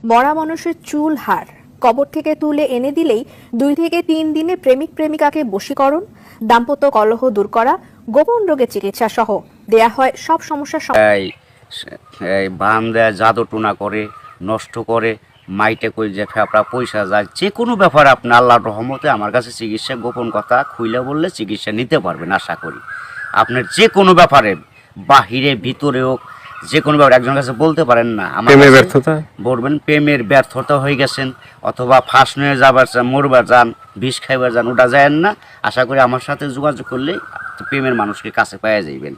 মরা মানুষের চুল হাড় কবর থেকে তুলে এনে দিলেই 2 থেকে 3 দিনে প্রেমিক প্রেমিকাকে বশীকরণ, দাম্পত্য কলহ দূর করা, গোপন রোগের চিকিৎসা সহ দেয়া হয় সব সমস্যার এই বান দেয়, জাদু টুনা করে, নষ্ট করে, মাইটে করে যে ফেপড়া পয়সা যায়, যে কোনো ব্যাপারে আপনি আল্লাহর রহমতে আমার কাছে চিকিৎসা গোপন কথা খুইলে বললে চিকিৎসা নিতে পারবেন। আশা করি আপনার যে কোনো ব্যাপারে বাহিরে ভিতরে হোক, যে কোনো ব্যাপারে একজনের কাছে বলতে পারেন না আমার প্রেমের ব্যর্থতা বলবেন প্রেমের ব্যর্থতা হয়ে গেছেন, অথবা ফাঁস নিয়ে যাবার চান, মরবার যান, বিষ খাইবার যান, ওটা যায় না। আশা করি আমার সাথে যোগাযোগ করলে প্রেমের মানুষকে কাছে পাওয়া যাইবেন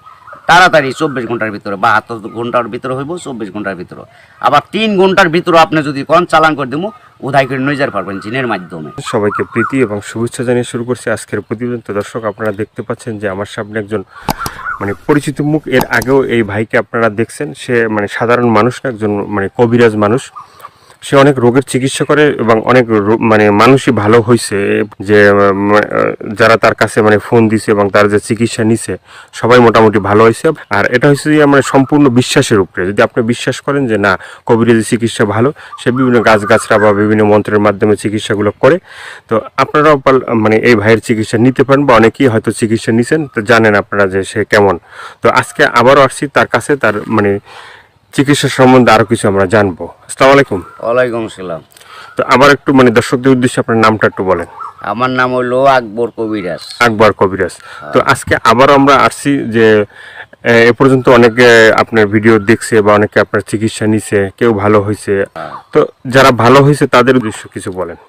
তাড়াতাড়ি। 24 ঘন্টার ভিতরে, 72 ঘন্টার ভিতরে হইব, 24 ঘন্টার ভিতরে। আবার 3 ঘন্টার ভিতরে আপনি যদি কোন চালান করে দেবো, উধাই করে নিয়ে যেতে পারবেন জিনের মাধ্যমে। সবাইকে প্রীতি এবং শুভেচ্ছা জানিয়ে শুরু করছি আজকের প্রতিবেদন। তো দর্শক, আপনারা দেখতে পাচ্ছেন যে আমার সামনে একজন পরিচিত মুখ। এর আগেও এই ভাইকে আপনারা দেখছেন। সে সাধারণ মানুষ না, একজন কবিরাজ মানুষ। সে অনেক রোগের চিকিৎসা করে এবং অনেক মানুষই ভালো হয়েছে, যে যারা তার কাছে ফোন দিছে এবং তার যে চিকিৎসা নিছে সবাই মোটামুটি ভালো হয়েছে। আর এটা হচ্ছে যে সম্পূর্ণ বিশ্বাসের উপরে। যদি আপনি বিশ্বাস করেন যে না, কবিরাজি চিকিৎসা ভালো, সে বিভিন্ন গাছগাছরা বা বিভিন্ন মন্ত্রের মাধ্যমে চিকিৎসাগুলো করে, তো আপনারাও এই ভাইয়ের চিকিৎসা নিতে পারেন, বা অনেকেই হয়তো চিকিৎসা নিছেন, তো জানেন আপনারা যে সে কেমন। তো আজকে আবারও আসছি তার কাছে, তার চিকিৎসা সম্বন্ধে আরো কিছু আমরা জানবো। আসসালামু আলাইকুম। ওয়ালাইকুম আসসালাম। তো আবার একটু দর্শকদের উদ্দেশ্যে আপনার নামটা একটু বলেন। আমার নাম হলো আকবর কবিরাজ। আকবর কবিরাজ। তো আজকে আবার আমরা আসছি যে এ পর্যন্ত অনেকে আপনার ভিডিও দেখছে বা অনেকে আপনার চিকিৎসা নিছে, কেউ ভালো হয়েছে। তো যারা ভালো হয়েছে তাদের উদ্দেশ্য কিছু বলেন।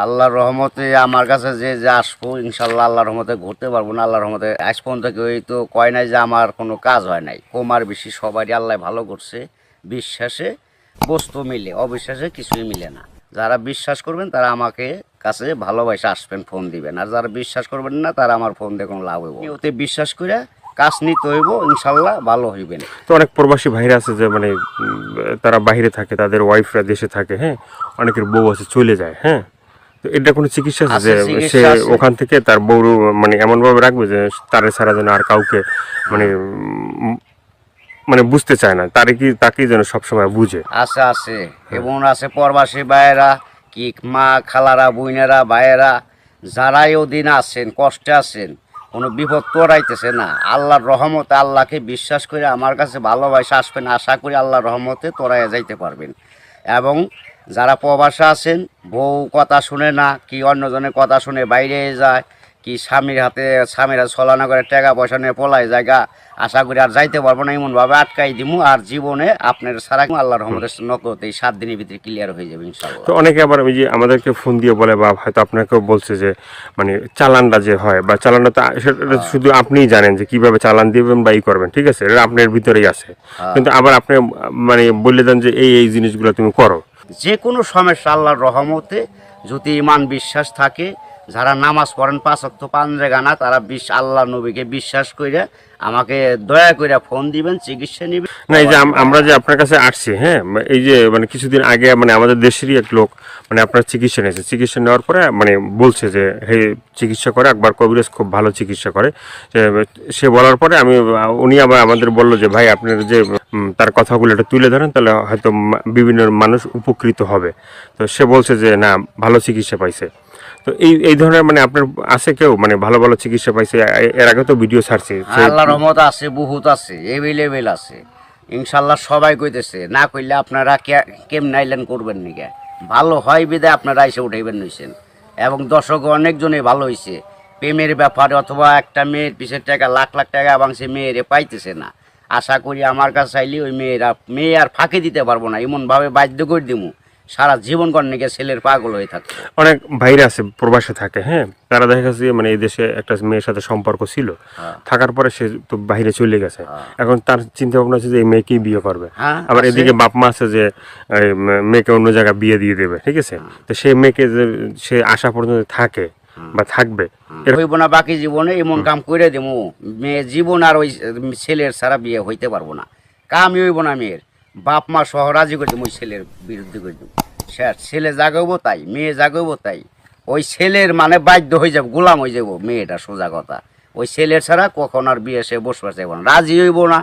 আল্লাহর রহমতে আমার কাছে যে যে আসবো, ইনশাল্লাহ আল্লাহর রহমতে ঘুরতে পারবো না। আল্লাহর রহমতে আজ পর্যন্ত কেউ তো কয় নাই যে আমার কোনো কাজ হয় নাই। কমার বেশি সবারই আল্লাহ ভালো করছে। বিশ্বাসে বস্তু মিলে, অবিশ্বাসে কিছুই মিলে না। যারা বিশ্বাস করবেন তারা আমাকে কাছে ভালোবাসে আসবেন, ফোন দিবেন। আর যারা বিশ্বাস করবেন না তারা আমার ফোন দিয়ে কোনো লাভ হইব। ওতে বিশ্বাস করে কাজ নিতে হইব, ইনশাল্লাহ ভালো হইবেন। তো অনেক প্রবাসী ভাইরা আছে যে তারা বাইরে থাকে, তাদের ওয়াইফরা দেশে থাকে, হ্যাঁ, অনেকের বউ আছে চলে যায়, হ্যাঁ। তো এটা কোনো চিকিৎসা আছে যে সে ওখান থেকে তার বউ এমন ভাবে রাখবে যে তারে ছাড়া যেন আর কাউকে বুঝতে চায় না, তাকে যেন সবসময় বুঝে। আছে আছে এবং আছে প্রবাসী ভাইয়েরা, কি মা খালারা, বোনেরা, ভাইয়েরা, যারাই ওদিন আছেন, কষ্টে আছেন, কোনো বিপদ তোরাইতেছে না, আল্লাহর রহমতে আল্লাহকে বিশ্বাস করে আমার কাছে ভালোবাসা আসবেন। আশা করি আল্লাহর রহমতে তোরাইয়া যাইতে পারবেন। এবং যারা প্রবাসে আছেন, বউ কথা শুনে না, কি অন্যজনের কথা শুনে বাইরে যায়, কি স্বামীর হাতে স্বামীরা ছলনা করে টাকা পয়সা নিয়ে পলায় জায়গা, আশা করি আর যাইতে পারবো না, এমনভাবে আটকাই দিমু। আর জীবনে আপনার সারা আল্লাহর রহমতের নকতে 7 দিনের ভিতরে ক্লিয়ার হয়ে যাবে ইনশাআল্লাহ। তো অনেকে আবার ওই যে আমাদেরকে ফোন দিয়ে বলে, বা হয়তো আপনাকেও বলছে যে চালানটা যে হয়, বা চালানটা তো সেটা শুধু আপনিই জানেন যে কিভাবে চালান দিবেন বা ই করবেন, ঠিক আছে, এটা আপনার ভিতরেই আছে। কিন্তু আবার আপনি বলে দেন যে এই জিনিসগুলো তুমি করো। যে কোনো সমস্যা আল্লাহর রহমতে যদি ইমান বিশ্বাস থাকে, যারা নামাজ পড়েন 5 ওয়াক্ত 5 জায়গা, তারা আল্লাহ নবীকে বিশ্বাস করে আমাকে দয়া করে ফোন দিবেন, চিকিৎসা নেবেন। না, এই যে আমরা যে আপনার কাছে আসছি, হ্যাঁ, এই যে কিছুদিন আগে আমাদের দেশেরই এক লোক আপনার চিকিৎসা নিয়েছে। চিকিৎসা নেওয়ার পরে বলছে যে হে, চিকিৎসা করে আকবর কবিরাজ, খুব ভালো চিকিৎসা করে। সে বলার পরে উনি আবার আমাদের বললো যে ভাই, আপনার যে তার কথাগুলো এটা তুলে ধরেন, তাহলে হয়তো বিভিন্ন মানুষ উপকৃত হবে। তো সে বলছে যে না, ভালো চিকিৎসা পাইছে। তো এই ধরনের আপনার আছে কেউ ভালো ভালো চিকিৎসা পাইছে? এর আগে তো ভিডিও ছাড়ছে। আল্লাহর রহমত আছে, বহুত আছে, এভেলেবেল আছে ইনশাল্লাহ। সবাই কইতেছে, না কইলে আপনারা কেমন আইলেন করবেন নাকি? ভালো হয় বিদায় আপনারা এসে উঠাইবেন নিছেন। এবং দর্শক অনেকজনই ভালো হয়েছে প্রেমের ব্যাপারে, অথবা একটা মেয়ের পিছের টাকা লাখ লাখ টাকা এবং সে মেয়েরে পাইতেছে না। আশা করি আমার কাছে চাইলে ওই মেয়ে আর ফাঁকি দিতে পারবো না, এমনভাবে বাধ্য করে দিমু সারা জীবন কর্ণিকে ছেলের পাগল হয়ে থাকে। অনেক ভাইরা আছে প্রবাসে থাকে, হ্যাঁ, তারা দেখা গেছে এই দেশে একটা মেয়ের সাথে সম্পর্ক ছিল, থাকার পরে সে তো বাইরে চলে গেছে। এখন তার চিন্তা ভাবনা আছে যে এই মেয়েকেই বিয়ে করবে। আবার এদিকে বাপ মা আছে যে মেয়েকে অন্য জায়গায় বিয়ে দিয়ে দেবে, ঠিক আছে। তো সেই মেয়েকে যে সে আশা পর্যন্ত থাকে বা থাকবে, হইব না বাকি জীবনে, এমন কাম করে দেবো মেয়ে জীবন আর ওই ছেলের ছাড়া বিয়ে হইতে পারবো না। কামই হইব না মেয়ের, বাপ মা সহ রাজি করে দেবো, ওই ছেলের বিরুদ্ধে করে দেবো। ছেলে জাগাইবো তাই, মেয়ে জাগাইবো তাই, ওই ছেলের বাধ্য হয়ে যাবো, গোলাম হয়ে যাবো মেয়েটা, সোজা কথা। ওই ছেলের ছাড়া কখন আর বিয়ে সে বসবার চাইব না, রাজি হইব না।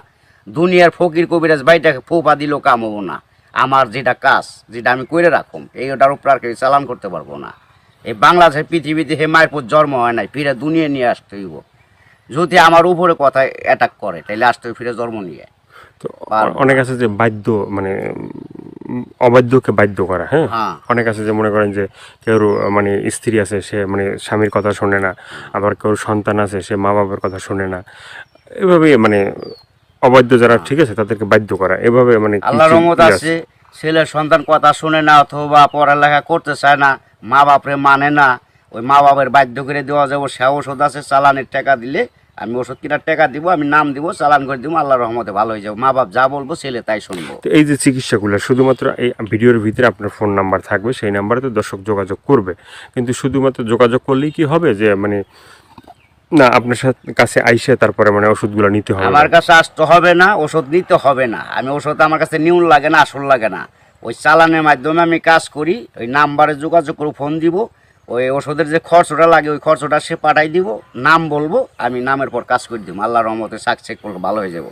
দুনিয়ার ফকির কবিরাজ বাইটাকে ফোপা দিলেও কাম হবো না। আমার যেটা কাজ যেটা আমি করে রাখুম এইটার উপর আর কেউ চালান করতে পারবো না। এই বাংলাদেশের পৃথিবীতে হে মায়ের জন্ম হয় নাই, ফিরে দুনিয়া নিয়ে আসতে হইব। যদি আমার উপরে কথা অ্যাটাক করে তাহলে আসতে হইব ফিরে জন্ম নিয়ে। তো অনেক আছে যে বাধ্য মানে অবাধ্যকে বাধ্য করা, হ্যাঁ, হ্যাঁ। অনেক আছে যে মনে করেন যে কেউ মানে স্ত্রী আছে সে মানে স্বামীর কথা শোনে না, আবার কেউ সন্তান আছে সে মা বাবার কথা শোনে না, এভাবে মানে অবাধ্য যারা ঠিক আছে তাদেরকে বাধ্য করা, এভাবে মানে কি আল্লাহর রহমত কি আছে, ছেলের সন্তান কথা শুনে না অথবা পড়ালেখা করতে চায় না, মা বাপরে মানে না, ওই মা বাপের বাধ্য করে দেওয়া যাবো। সে ওষুধ আছে, চালানের টাকা দিলে আমি ওষুধ কেনার টাকা দিব, আমি নাম দিব, চালান করে দিব, আল্লাহর রহমতে ভালো হয়ে যাবো। মা বাপ যা বলবো ছেলে তাই শুনবো। তো এই যে চিকিৎসাগুলো শুধুমাত্র এই ভিডিওর ভিতরে আপনার ফোন নাম্বার থাকবে, সেই নাম্বারে তো দর্শক যোগাযোগ করবে, কিন্তু শুধুমাত্র যোগাযোগ করলেই কি হবে যে মানে না আপনার কাছে আইসে তারপরে মানে ওষুধগুলো নিতে হবে? আমার কাছে আসতে হবে না, ওষুধ নিতে হবে না। আমি ওষুধ আমার কাছে নিউন লাগে না, আসল লাগে না। ওই চালানের মাধ্যমে আমি কাজ করি, ওই নাম্বারে যোগাযোগ করে ফোন দিব, ওই ওষুধের যে খরচটা লাগে ওই খরচটা সে পাঠাই দিব, নাম বলবো, আমি নামের পর কাজ করে দিব। আল্লাহর রহমতে সাকসেস করলে ভালো হয়ে যাব।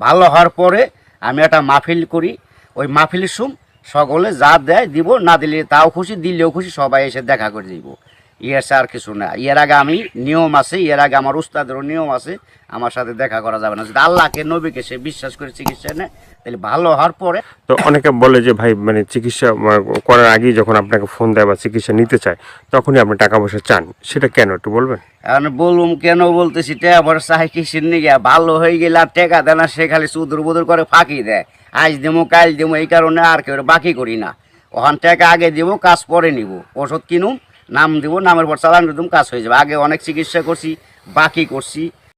ভালো হওয়ার পরে আমি একটা মাহফিল করি, ওই মাহফিলের সকলে যা দেয় দিব, না দিলে তাও খুশি, দিলেও খুশি, সবাই এসে দেখা করে দিব। ইয়েছে আর কিছু না। এর আগে আমি নিয়ম আছে, এর আগে আমার উস্তাদেরও নিয়ম আছে, আমার সাথে দেখা করা যাবে না। যদি আল্লাহকে নবীকে সে বিশ্বাস করে চিকিৎসা নেয় তাহলে ভালো হওয়ার পরে। তো অনেকে বলে যে ভাই মানে চিকিৎসা করার আগেই যখন আপনাকে ফোন দেয় বা চিকিৎসা নিতে চায় তখনই আপনি টাকা পয়সা চান, সেটা কেন একটু বলবেন? এখন বলুম কেন বলতেছি, আবার চাই কিসের নিয়ে ভালো হয়ে গেলে আর টেকা দেয় না, সে খালি চুদুর বুদুর করে ফাঁকি দেয়, আজ দেবো কাল দেবো, এই কারণে আর কেউ বাকি করি না। ওখান টাকা আগে দিব, কাজ পরে নিব, ওষুধ কিনুম, নাম দিব, নামের পর চালান দিতাম, কাজ হয়ে যাবে। আগে অনেক চিকিৎসা করছি, বাকি করছি,